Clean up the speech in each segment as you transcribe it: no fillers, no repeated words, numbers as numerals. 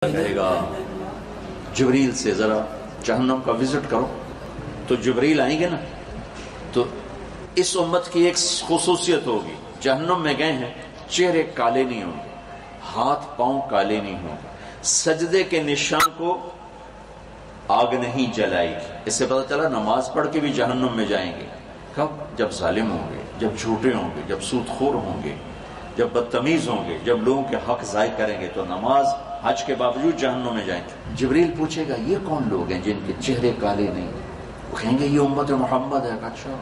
کہے گا جبریل سے ذرا جہنم کا وزٹ کرو، تو جبریل آئیں گے نا، تو اس امت کی ایک خصوصیت ہوگی، جہنم میں گئے ہیں چہرے کالے نہیں ہوں گے، ہاتھ پاؤں کالے نہیں ہوں گے، سجدے کے نشان کو آگ نہیں جلائے گی۔ اس سے پتہ چلا نماز پڑھ کے بھی جہنم میں جائیں گے۔ کب؟ جب ظالم ہوں گے، جب جھوٹے ہوں گے، جب سود خور ہوں گے، جب بدتمیز ہوں گے، جب لوگوں کے حق ضائع کریں گے، تو نماز حج کے باوجود جہنم میں جائیں گے۔ جبریل پوچھے گا یہ کون لوگ ہیں جن کے چہرے کالے نہیں؟ وہ کہیں گے یہ امت محمد ہے۔ اچھا،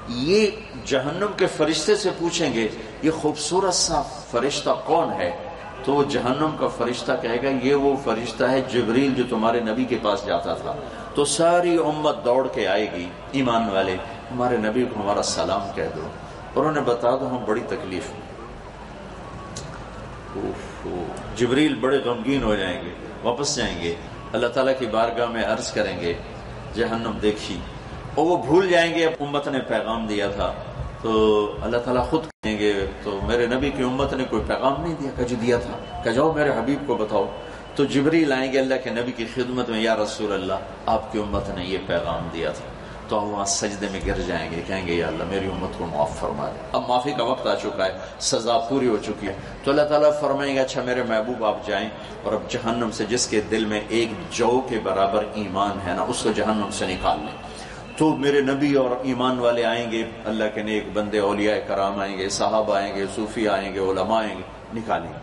یہ جہنم کے فرشتے سے پوچھیں گے یہ خوبصورت سا فرشتہ کون ہے؟ تو وہ جہنم کا فرشتہ کہے گا یہ وہ فرشتہ ہے جبریل جو تمہارے نبی کے پاس جاتا تھا۔ تو ساری امت دوڑ کے آئے گی، ایمان والے ہمارے نبی کو ہمارا سلام کہہ دو، اور انہیں بتا دو ہم بڑی تکلیف میں۔ جبریل بڑے غمگین ہو جائیں گے، واپس جائیں گے، اللہ تعالیٰ کی بارگاہ میں عرض کریں گے جہنم دیکھی، اور وہ بھول جائیں گے امت نے پیغام دیا تھا، تو اللہ تعالیٰ خود کہیں گے تو میرے نبی کی امت نے کوئی پیغام نہیں دیا؟ کہ جو دیا تھا، کہ جاؤ میرے حبیب کو بتاؤ۔ تو جبریل آئیں گے اللہ کے نبی کی خدمت میں، یا رسول اللہ آپ کی امت نے یہ پیغام دیا تھا۔ تو وہاں سجدے میں گر جائیں گے، کہیں گے یا اللہ میری امت کو معاف فرما دے، اب معافی کا وقت آ چکا ہے، سزا پوری ہو چکی ہے۔ تو اللہ تعالیٰ فرمائیں گے اچھا میرے محبوب آپ جائیں، اور اب جہنم سے جس کے دل میں ایک جو کے برابر ایمان ہے نا، اس کو جہنم سے نکال لیں۔ تو میرے نبی اور ایمان والے آئیں گے، اللہ کے نیک بندے اولیاء کرام آئیں گے، صحابہ آئیں گے، صوفی آئیں گے، علماء آئیں گے، نکالیں گے۔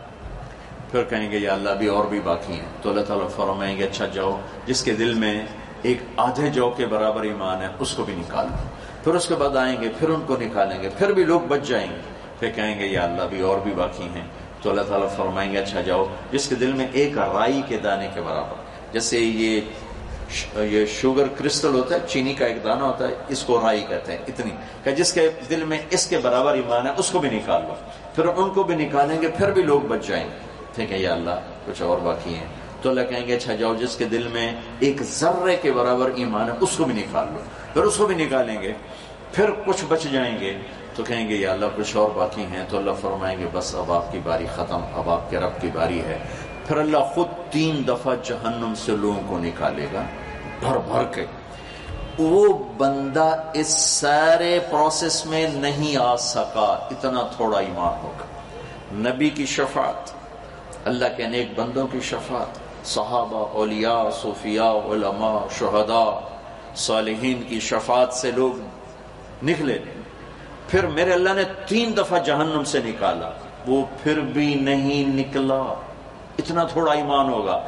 پھر کہیں گے یا اللہ ابھی اور بھی باقی ہیں۔ تو اللہ تعالیٰ فرمائیں گے اچھا جاؤ جس کے دل میں ایک آدھے جو کے برابر ایمان ہے اس کو بھی نکال لو۔ پھر اس کے بعد آئیں گے، پھر ان کو نکالیں گے، پھر بھی لوگ بچ جائیں گے۔ پھر کہیں گے یا اللہ ابھی اور بھی باقی ہیں۔ تو اللہ تعالیٰ فرمائیں گے اچھا جاؤ جس کے دل میں ایک رائی کے دانے کے برابر، جیسے یہ شوگر کرسٹل ہوتا ہے، چینی کا ایک دانہ ہوتا ہے، اس کو رائی کہتے ہیں، اتنی کہ جس کے دل میں اس کے برابر ایمان ہے اس کو بھی نکال لو۔ پھر ان کو بھی نکالیں گے، پھر بھی لوگ بچ جائیں گے۔ ٹھیک ہے یا اللہ کچھ اور باقی ہیں۔ تو اللہ کہیں گے اچھا جاؤ جس کے دل میں ایک ذرے کے برابر ایمان ہے اس کو بھی نکال لو۔ پھر اس کو بھی نکالیں گے، پھر کچھ بچ جائیں گے۔ تو کہیں گے یا اللہ کچھ اور باقی ہیں۔ تو اللہ فرمائیں گے بس اب آپ کی باری ختم، اب آپ کے رب کی باری ہے۔ پھر اللہ خود 3 دفعہ جہنم سے لوگوں کو نکالے گا بھر بھر کے۔ وہ بندہ اس سارے پروسیس میں نہیں آ سکا، اتنا تھوڑا ایمان ہوگا۔ نبی کی شفاعت، اللہ کے نیک بندوں کی شفاعت، صحابہ، اولیاء، صوفیاء، علماء، شہداء، صالحین کی شفاعت سے لوگ نکلے۔ پھر میرے اللہ نے 3 دفعہ جہنم سے نکالا، وہ پھر بھی نہیں نکلا، اتنا تھوڑا ایمان ہوگا۔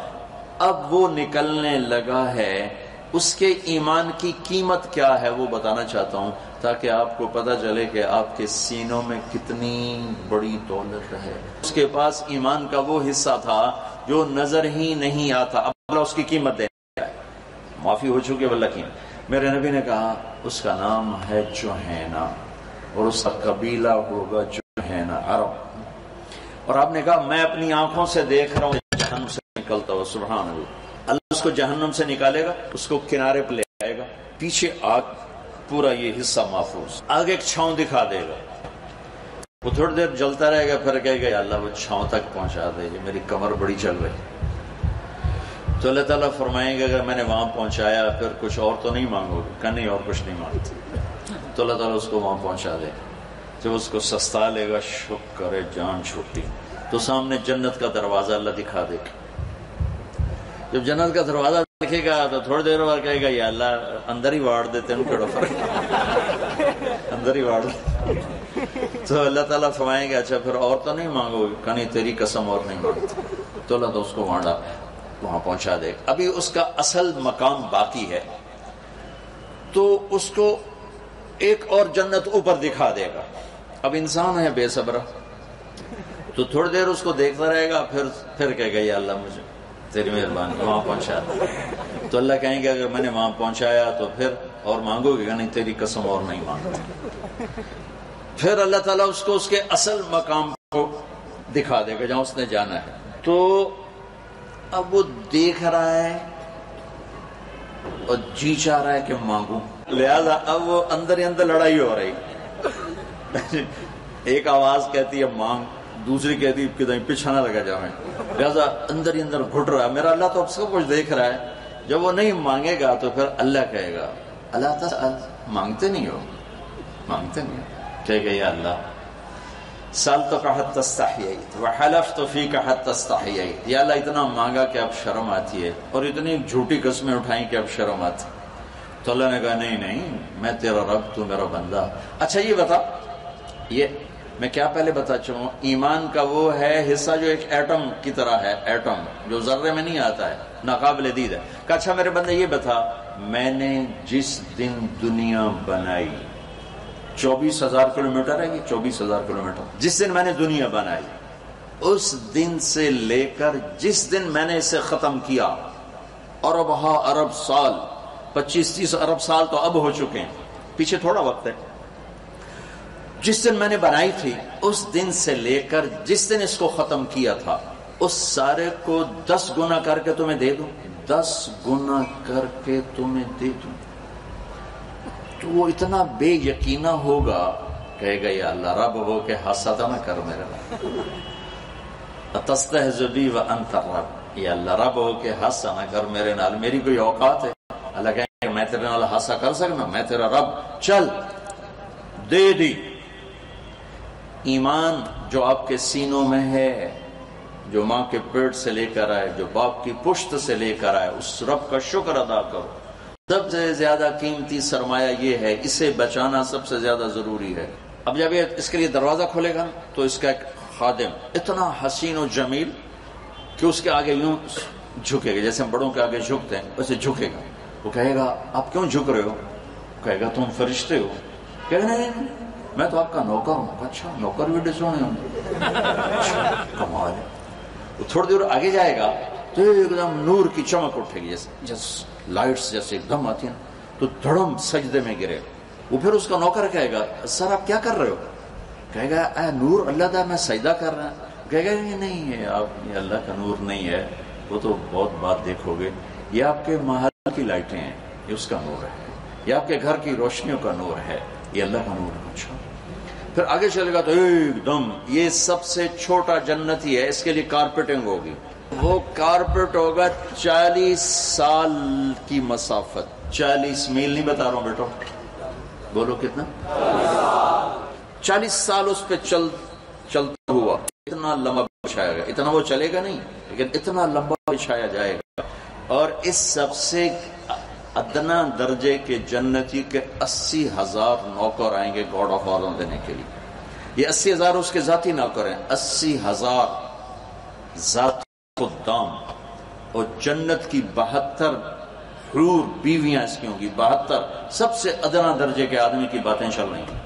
اب وہ نکلنے لگا ہے، اس کے ایمان کی قیمت کیا ہے وہ بتانا چاہتا ہوں، تاکہ آپ کو پتہ چلے کہ آپ کے سینوں میں کتنی بڑی دولت ہے۔ اس کے پاس ایمان کا وہ حصہ تھا جو نظر ہی نہیں آتا، اب اللہ اس کی قیمت دے رہا ہے، معافی ہو چکی ہے اللہ کی۔ میرے نبی نے کہا اس کا نام ہے جوہینہ، اور اس کا قبیلہ ہوگا جوہینہ عرب۔ اور آپ نے کہا میں اپنی آنکھوں سے دیکھ رہا ہوں جہنم سے نکلتا ہوا، سبحان اللہ۔ اللہ اس کو جہنم سے نکالے گا، اس کو کنارے پر لے آئے گا، پیچھے آگ، پورا یہ حصہ محفوظ، آگے ایک چھاؤں دکھا دے گا، وہ تھوڑی دیر جلتا رہے گا، پھر کہے گا یا اللہ وہ چھاؤں تک پہنچا دے، میری کمر بڑی چل رہی۔ تو اللہ تعالیٰ فرمائیں گے اگر میں نے وہاں پہنچایا پھر کچھ اور تو نہیں مانگو گے؟ کہ نہیں اور کچھ نہیں مانگتے۔ تو اللہ تعالیٰ اس کو وہاں پہنچا دے گا۔ جب اس کو سستا لے گا، شکر ہے جان چھوٹی، تو سامنے جنت کا دروازہ اللہ دکھا دے گا۔ جب جنت کا دروازہ دیکھے گا تو تھوڑی دیر بعد کہے گا یا اللہ اندر ہی واڑ دیتے ہیں، کڑا فرق اندر ہی واڑ دیتے۔ تو اللہ تعالیٰ فرمائیں گے اچھا پھر اور تو نہیں مانگو گے؟ کہ نہیں تیری قسم اور نہیں مانگتے۔ تو اللہ تو اس کو وہاں پہنچا دے گا۔ ابھی اس کا اصل مقام باقی ہے، تو اس کو ایک اور جنت اوپر دکھا دے گا۔ اب انسان ہے بے صبر، تو تھوڑی دیر اس کو دیکھتا رہے گا، پھر کہے گا یا اللہ مجھے تیری مہربانی وہاں پہنچا دے۔ تو اللہ کہیں گے اگر میں نے وہاں پہنچایا تو پھر اور مانگو گے؟ کہ نہیں تیری قسم اور نہیں مانگتے۔ پھر اللہ تعالیٰ اس کو اس کے اصل مقام کو دکھا دے گا جہاں اس نے جانا ہے۔ تو اب وہ دیکھ رہا ہے اور جی چاہ رہا ہے کہ مانگوں، لہذا اب وہ اندر ہی اندر لڑائی ہو رہی۔ ایک آواز کہتی ہے مانگ، دوسری کہتی کہ پیچھا نہ لگا جائے، لہٰذا اندر ہی اندر گھٹ رہا ہے میرا اللہ تو اب سب کچھ دیکھ رہا ہے. جب وہ نہیں مانگے گا تو پھر اللہ کہے گا اللہ تسأل، مانگتے نہیں ہو، مانگتے نہیں ہو. کہے گا یا اللہ سألتک حتی استحییت وحلفت فیک حتی استحییت، یا اللہ اتنا مانگا کہ اب شرم آتی ہے اور اتنی جھوٹی قسمیں اٹھائیں کہ اب شرم آتی. تو اللہ نے کہا نہیں نہیں میں تیرا رب، تو میرا بندہ. اچھا یہ بتا، یہ میں کیا پہلے بتا چاہوں، ایمان کا وہ ہے حصہ جو ایک ایٹم کی طرح ہے، ایٹم جو ذرے میں نہیں آتا ہے، ناقابل دید ہے. کہ اچھا میرے بندے یہ بتا، میں نے جس دن دنیا بنائی 24,000 کلومیٹر ہے، یہ 24,000 کلومیٹر، جس دن میں نے دنیا بنائی اس دن سے لے کر جس دن میں نے اسے ختم کیا، ارب سال، 25-30 ارب سال تو اب ہو چکے ہیں، پیچھے تھوڑا وقت ہے. جس دن میں نے بنائی تھی اس دن سے لے کر جس دن اس کو ختم کیا تھا، اس سارے کو 10 گنا کر کے تمہیں دے دوں، 10 گنا کر کے تمہیں دے دوں. تو وہ اتنا بے یقینہ ہوگا، کہے گا یا اللہ رب ہو کے حسد نہ کر میرے رب، اتستہزئ بی وانت الرب، یا اللہ رب ہو کے حسد نہ کر میرے نال، میری کوئی اوقات ہے؟ اللہ کہے گا میں تیرے نال حسد کر سکنا، میں تیرا رب، چل دے دی. ایمان جو آپ کے سینوں میں ہے، جو ماں کے پیٹ سے لے کر آئے، جو باپ کی پشت سے لے کر آئے، اس رب کا شکر ادا کرو. سب سے زیادہ قیمتی سرمایہ یہ ہے، اسے بچانا سب سے زیادہ ضروری ہے. اب جب یہ اس کے لیے دروازہ کھولے گا تو اس کا ایک خادم اتنا حسین و جمیل کہ اس کے آگے یوں جھکے گا، جیسے ہم بڑوں کے آگے جھکتے ہیں ویسے جھکے گا. وہ کہے گا آپ کیوں جھک رہے ہو؟ کہے گا تم فرشتے ہو. کہے گا نہیں میں تو آپ کا نوکر ہوں. اچھا نوکر بھی ڈسونے ہوں، کمال ہے. وہ تھوڑی دور آگے جائے گا تو ایک دم نور کی چمک اٹھے گی، جیسے لائٹس جیسے ایک دم آتی ہیں، تو دھڑم سجدے میں گرے. وہ پھر اس کا نوکر کہے گا سر آپ کیا کر رہے ہو؟ کہے گا اے نور اللہ دا میں سجدہ کر رہا ہوں. کہے گا یہ نہیں ہے، آپ یہ اللہ کا نور نہیں ہے، وہ تو بہت بات دیکھو گے، یہ آپ کے محل کی لائٹیں ہیں، یہ اس کا نور ہے، یہ آپ کے گھر کی روشنیوں کا نور ہے، یہ اللہ کا نور ہے. اچھا پھر آگے چلے گا تو ایک دم یہ سب سے چھوٹا جنتی ہے، اس کے لیے کارپیٹنگ ہوگی. وہ کارپیٹ ہوگا 40 سال کی مسافت، 40 میل نہیں بتا رہا ہوں بیٹو، بولو کتنا، 40 سال اس پہ چلتا ہوا. اتنا لمبا بچھایا گا، اتنا وہ چلے گا نہیں لیکن اتنا لمبا بچھایا جائے گا. اور اس سب سے ادنا درجے کے جنتی کے 80,000 نوکر آئیں گے گاڈ آف آنر دینے کے لیے. یہ 80,000 اس کے ذاتی نوکر ہیں، 80,000 ذاتی خدام. اور جنت کی 72 حور بیویاں اس کی ہوں گی، 72 سب سے ادنا درجے کے آدمی کی باتیں چل رہی ہیں.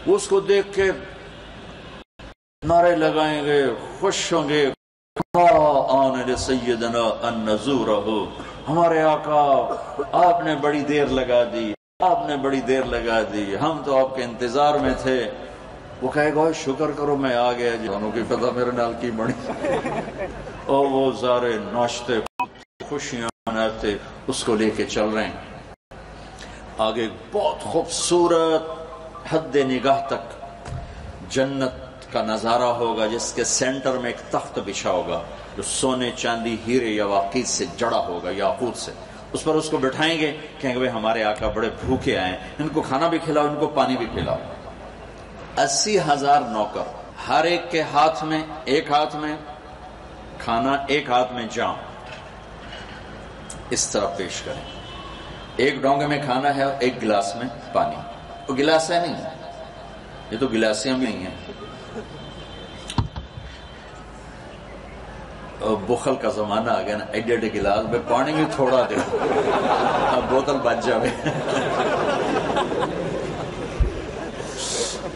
وہ اس کو دیکھ کے نعرے لگائیں گے، خوش ہوں گے، آن سیدنا ان نزورہ، ہمارے آقا آپ نے بڑی دیر لگا دی، آپ نے بڑی دیر لگا دی، ہم تو آپ کے انتظار میں تھے. وہ کہے گا شکر کرو میں آ گیا، جانوں کی پتہ میرے نال کی بڑی. اور وہ سارے ناشتے خوشیاں مناتے اس کو لے کے چل رہے ہیں. آگے بہت خوبصورت حد نگاہ تک جنت کا نظارہ ہوگا، جس کے سینٹر میں ایک تخت بچھا ہوگا جو سونے چاندی ہیرے یواقیت سے جڑا ہوگا، یاقوت سے. اس پر اس کو بٹھائیں گے، کہیں گے ہمارے آقا بڑے بھوکے آئے ہیں، ان کو کھانا بھی کھلاؤ، ان کو پانی بھی پلاؤ. 80,000 نوکر، ہر ایک کے ہاتھ میں، ایک ہاتھ میں کھانا، ایک ہاتھ میں جام، اس طرح پیش کریں. ایک ڈونگے میں کھانا ہے اور ایک گلاس میں پانی. وہ گلاس ہے نہیں، یہ تو گلاسیاں بھی نہیں ہیں. بخل کا زمانہ آ گیا نا، ایڈے ایڈے گلاس میں پانی بھی تھوڑا دے، اب بوتل بچ جائے.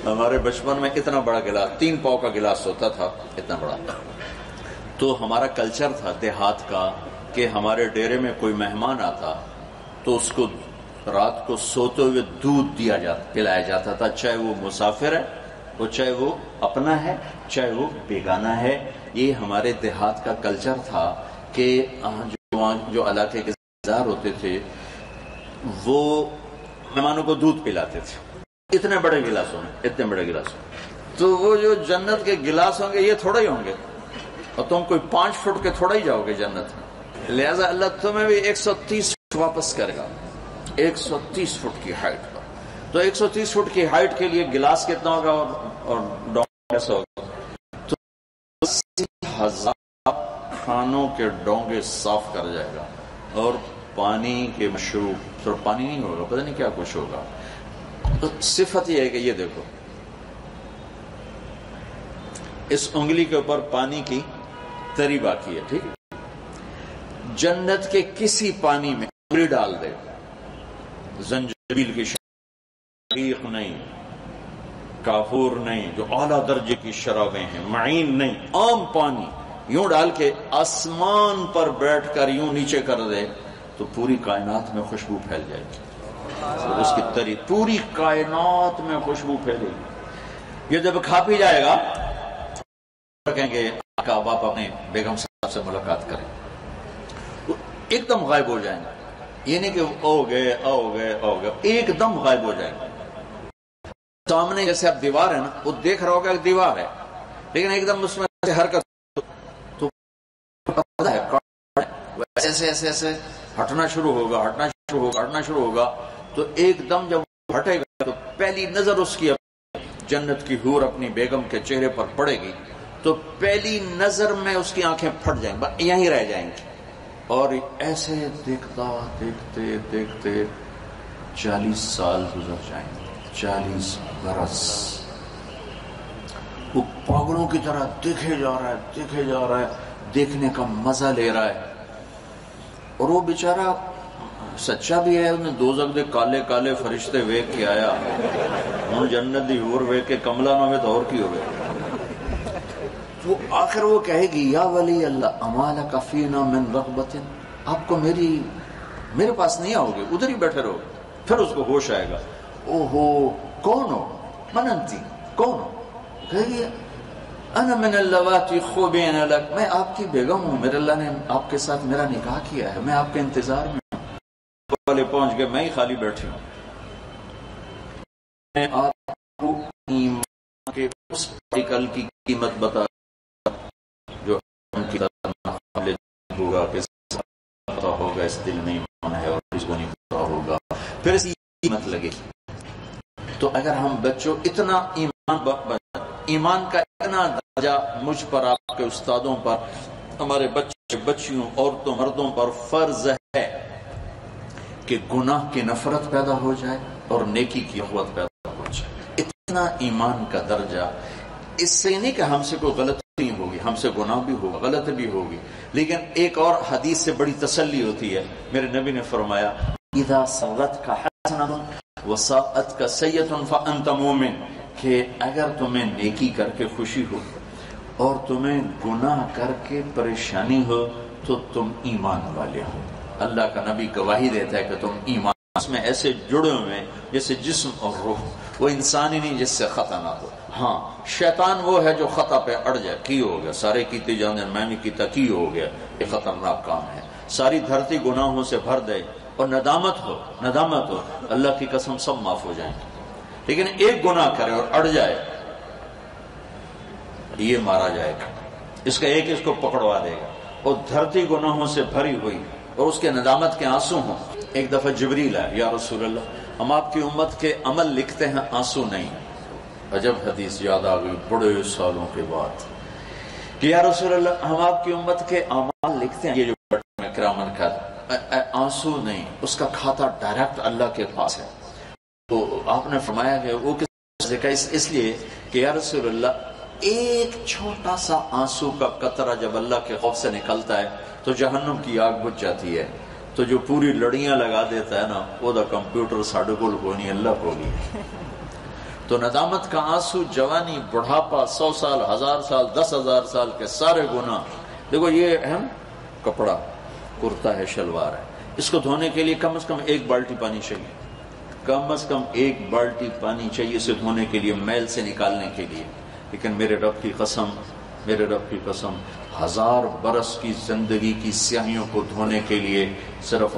ہمارے بچپن میں اتنا بڑا گلاس، 3 پاؤ کا گلاس ہوتا تھا، اتنا بڑا. تو ہمارا کلچر تھا دیہات کا کہ ہمارے ڈیرے میں کوئی مہمان آتا تو اس کو رات کو سوتے ہوئے دودھ دیا جاتا، پلایا جاتا تھا، چاہے وہ مسافر ہے، وہ چاہے وہ اپنا ہے، چاہے وہ بیگانہ ہے. یہ ہمارے دیہات کا کلچر تھا کہ جو علاقے کے زار ہوتے تھے وہ مہمانوں کو دودھ پلاتے تھے اتنے بڑے گلاسوں میں، اتنے بڑے گلاسوں. تو وہ جو جنت کے گلاس ہوں گے یہ تھوڑا ہی ہوں گے، اور تم کوئی 5 فٹ کے تھوڑا ہی جاؤ گے جنت میں، لہذا اللہ تمہیں بھی 130 فٹ واپس کرے گا، 130 فٹ کی ہائٹ پر۔ تو 130 فٹ کی ہائٹ کے لیے گلاس کتنا ہوگا اور ڈونگ کیسا ہوگا؟ تو 80,000 کھانوں کے ڈونگے صاف کر جائے گا، اور پانی کے مشروب، صرف پانی نہیں ہوگا، پتہ نہیں کیا کچھ ہوگا۔ تو صفت یہ ہے کہ یہ دیکھو اس انگلی کے اوپر پانی کی تری باقی ہے، ٹھیک ہے؟ جنت کے کسی پانی میں انگلی ڈال دے، زنجبیل کی شریک نہیں، کافور نہیں، جو اعلیٰ درجے کی شرابیں ہیں، معین نہیں، عام پانی یوں ڈال کے آسمان پر بیٹھ کر یوں نیچے کر دے تو پوری کائنات میں خوشبو پھیل جائے گی، اس کی تری پوری کائنات میں خوشبو پھیلے گی۔ یہ جب کھا پی جائے گا کہیں گے آقا باپ اپنے بیگم صاحب سے ملاقات کریں، وہ ایک دم غائب ہو جائیں گے، یہ نہیں کہ او گئے ایک دم غائب ہو جائیں گے۔ سامنے جیسے اب دیوار ہے نا، وہ دیکھ رہا ہوگا کہ دیوار ہے، لیکن ایک دم اس میں حرکت تو پتہ ہے ایسے ایسے ایسے ہٹنا شروع ہوگا تو ایک دم جب ہٹے گا تو پہلی نظر اس کی جنت کی حور اپنی بیگم کے چہرے پر پڑے گی تو پہلی نظر میں اس کی آنکھیں پھٹ جائیں گی، یہیں رہ جائیں گی، اور ایسے دیکھتے 40 سال گزر جائیں گے، 40 برس وہ پاگلوں کی طرح دیکھے جا رہا ہے، دیکھنے کا مزہ لے رہا ہے، اور وہ بیچارہ سچا بھی ہے، انہیں دوزخ دے کالے کالے فرشتے ویک کے آیا، ہوں جنت دی حور ویک کے کملا نہ ہوئے تو اور کی ہوئے۔ وہ آخر وہ کہے گی یا ولی اللہ اما لک فینا من رغبت، آپ کو میرے پاس نہیں آؤ گے، ادھر ہی بیٹھے رہو۔ پھر اس کو ہوش آئے گا، اوہو کون ہو؟ من انتی، کون ہو؟ کہے گی انا من اللواتی خوبین لک، میں آپ کی بیگم ہوں، میرے اللہ نے آپ کے ساتھ میرا نکاح کیا ہے، میں آپ کے انتظار میں ہوں، والے پہنچ گئے، میں ہی خالی بیٹھی ہوں۔ میں آپ کو ایمان کے اس پارٹیکل کی قیمت بتا جو ہم کی قابل ہوگا، کہ پتا ہوگا اس دل میں ایمان ہے اور اس کو نہیں پتا ہوگا، پھر اس کی قیمت لگے گی۔ تو اگر ہم بچوں اتنا ایمان کا اتنا درجہ مجھ پر، آپ کے استادوں پر، ہمارے بچے بچیوں، عورتوں مردوں پر فرض ہے کہ گناہ کی نفرت پیدا ہو جائے اور نیکی کی قوت پیدا ہو جائے، اتنا ایمان کا درجہ۔ اس سے نہیں کہ ہم سے کوئی غلطی نہیں ہوگی، ہم سے گناہ بھی ہوگا، غلط بھی ہوگی، لیکن ایک اور حدیث سے بڑی تسلی ہوتی ہے۔ میرے نبی نے فرمایا اذا سرتک حسنۃ وساءتک سیئۃ فانت مومن، کہ اگر تمہیں نیکی کر کے خوشی ہو اور تمہیں گناہ کر کے پریشانی ہو تو تم ایمان والے ہو۔ اللہ کا نبی گواہی دیتا ہے کہ تم ایمان اس میں ایسے جڑے ہوئے جیسے جسم اور روح، وہ انسان ہی نہیں جس سے خطا نہ ہو۔ ہاں شیطان وہ ہے جو خطا پہ اڑ جائے، کی ہو گیا سارے کیتے جانے میں نہیں کیتا، کی ہو گیا، یہ خطرناک کام ہے۔ ساری دھرتی گناہوں سے بھر دے اور ندامت ہو، اللہ کی قسم سب معاف ہو جائیں گے، لیکن ایک گناہ کرے اور اڑ جائے، یہ مارا جائے گا، اس کا ایک اس کو پکڑوا دے گا، اور دھرتی گناہوں سے بھری ہوئی اور اس کے ندامت کے آنسو ہوں۔ ایک دفعہ جبریل آئے، یا رسول اللہ ہم آپ کی امت کے عمل لکھتے ہیں، آنسو نہیں۔ عجب حدیث یاد آ گئی بڑے سالوں کے بعد کہ یا رسول اللہ ہم آپ کی امت کے اعمال لکھتے ہیں، یہ جو کرامن کا آنسو نہیں، اس کا کھاتا ڈائریکٹ اللہ کے پاس ہے۔ تو آپ نے فرمایا کہ وہ کس کا؟ اس لیے کہ یا رسول اللہ ایک چھوٹا سا آنسو کا قطرہ جب اللہ کے خوف سے نکلتا ہے تو جہنم کی آگ بجھ جاتی ہے، تو جو پوری لڑیاں لگا دیتا ہے نا، وہ دا کمپیوٹر ساڑھے کو نہیں، اللہ کو نہیں۔ تو ندامت کا آنسو، جوانی، بڑھاپا، 100 سال، 1000 سال، 10,000 سال کے سارے گناہ، دیکھو یہ اہم کپڑا، کرتا ہے، شلوار ہے، اس کو دھونے کے لیے کم از کم 1 بالٹی پانی چاہیے، کم از کم 1 بالٹی پانی چاہیے اسے دھونے کے لیے، میل سے نکالنے کے لیے۔ لیکن میرے رب کی قسم 1000 برس کی زندگی کی سیاہیوں کو دھونے کے لیے صرف